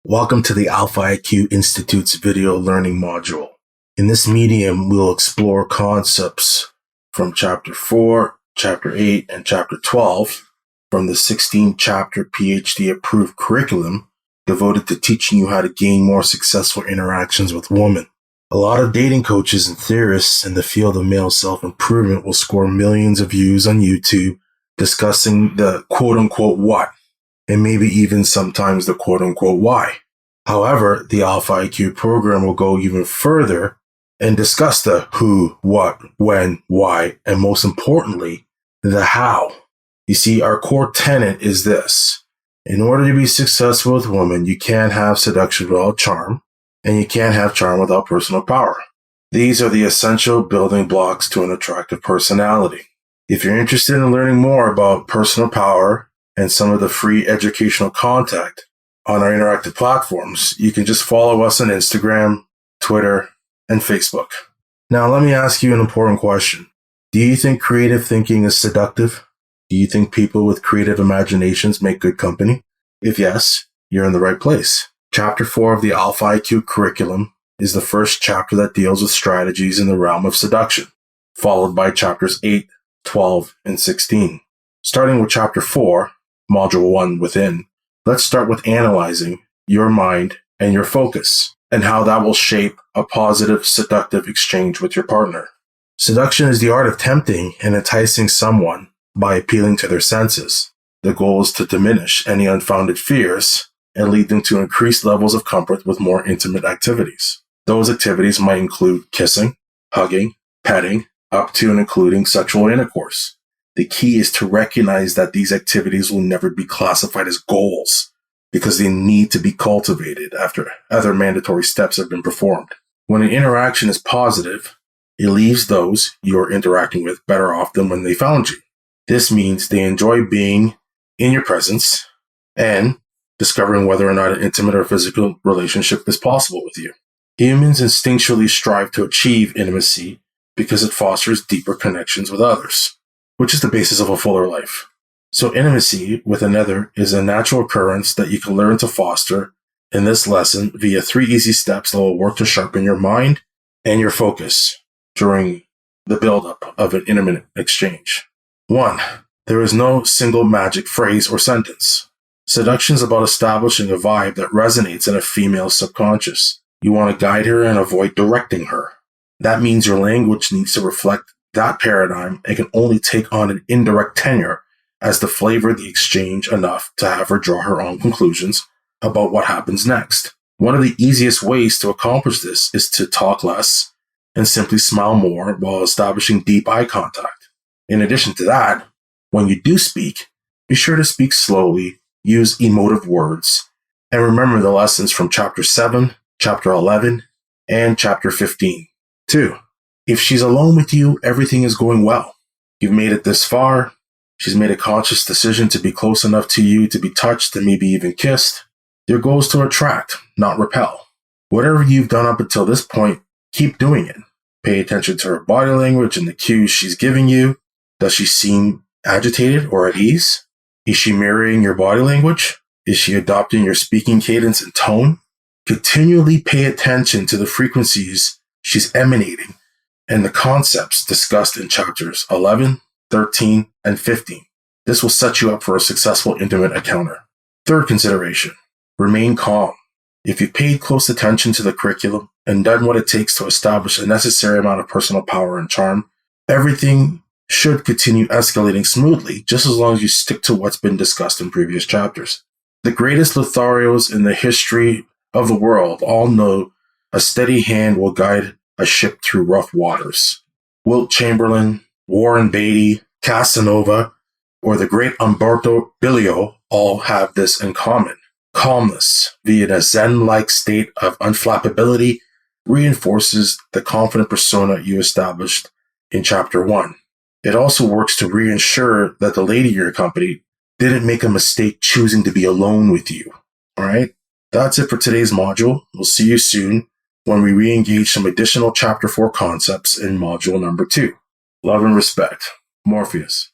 Welcome to the Alpha IQ Institute's video learning module. In this medium, we'll explore concepts from Chapter 4, Chapter 8, and Chapter 12 from the 16-chapter PhD-approved curriculum devoted to teaching you how to gain more successful interactions with women. A lot of dating coaches and theorists in the field of male self-improvement will score millions of views on YouTube discussing the quote-unquote what, and maybe even sometimes the quote-unquote why. However, the Alpha IQ program will go even further and discuss the who, what, when, why, and most importantly, the how. You see, our core tenet is this. In order to be successful with women, you can't have seduction without charm, and you can't have charm without personal power. These are the essential building blocks to an attractive personality. If you're interested in learning more about personal power and some of the free educational content on our interactive platforms, you can just follow us on Instagram, Twitter, and Facebook. Now, let me ask you an important question. Do you think creative thinking is seductive? Do you think people with creative imaginations make good company? If yes, you're in the right place. Chapter 4 of the Alpha IQ curriculum is the first chapter that deals with strategies in the realm of seduction, followed by chapters 8, 12, and 16. Starting with chapter 4, module 1 within, let's start with analyzing your mind and your focus and how that will shape a positive, seductive exchange with your partner. Seduction is the art of tempting and enticing someone by appealing to their senses. The goal is to diminish any unfounded fears and lead them to increased levels of comfort with more intimate activities. Those activities might include kissing, hugging, petting, up to and including sexual intercourse. The key is to recognize that these activities will never be classified as goals because they need to be cultivated after other mandatory steps have been performed. When an interaction is positive, it leaves those you're interacting with better off than when they found you. This means they enjoy being in your presence and discovering whether or not an intimate or physical relationship is possible with you. Humans instinctually strive to achieve intimacy because it fosters deeper connections with others, which is the basis of a fuller life. So intimacy with another is a natural occurrence that you can learn to foster in this lesson via 3 easy steps that will work to sharpen your mind and your focus during the buildup of an intimate exchange. 1. There is no single magic phrase or sentence. Seduction is about establishing a vibe that resonates in a female's subconscious. You want to guide her and avoid directing her. That means your language needs to reflect that paradigm and can only take on an indirect tenor as to flavor the exchange enough to have her draw her own conclusions about what happens next. One of the easiest ways to accomplish this is to talk less and simply smile more while establishing deep eye contact. In addition to that, when you do speak, be sure to speak slowly, use emotive words, and remember the lessons from Chapter 7, Chapter 11, and Chapter 15. 2. If she's alone with you, everything is going well. You've made it this far. She's made a conscious decision to be close enough to you to be touched and maybe even kissed. Your goal is to attract, not repel. Whatever you've done up until this point, keep doing it. Pay attention to her body language and the cues she's giving you. Does she seem agitated or at ease? Is she mirroring your body language? Is she adopting your speaking cadence and tone? Continually pay attention to the frequencies she's emanating and the concepts discussed in chapters 11, 13, and 15. This will set you up for a successful intimate encounter. 3rd consideration, remain calm. If you've paid close attention to the curriculum and done what it takes to establish a necessary amount of personal power and charm, everything should continue escalating smoothly just as long as you stick to what's been discussed in previous chapters. The greatest Lotharios in the history of the world all know a steady hand will guide a ship through rough waters. Wilt Chamberlain, Warren Beatty, Casanova, or the great Umberto Bilio all have this in common. Calmness, via a Zen-like state of unflappability, reinforces the confident persona you established in Chapter 1. It also works to reassure that the lady in your company didn't make a mistake choosing to be alone with you. All right? That's it for today's module. We'll see you soon when we re-engage some additional Chapter 4 concepts in module number 2. Love and respect. Morpheus.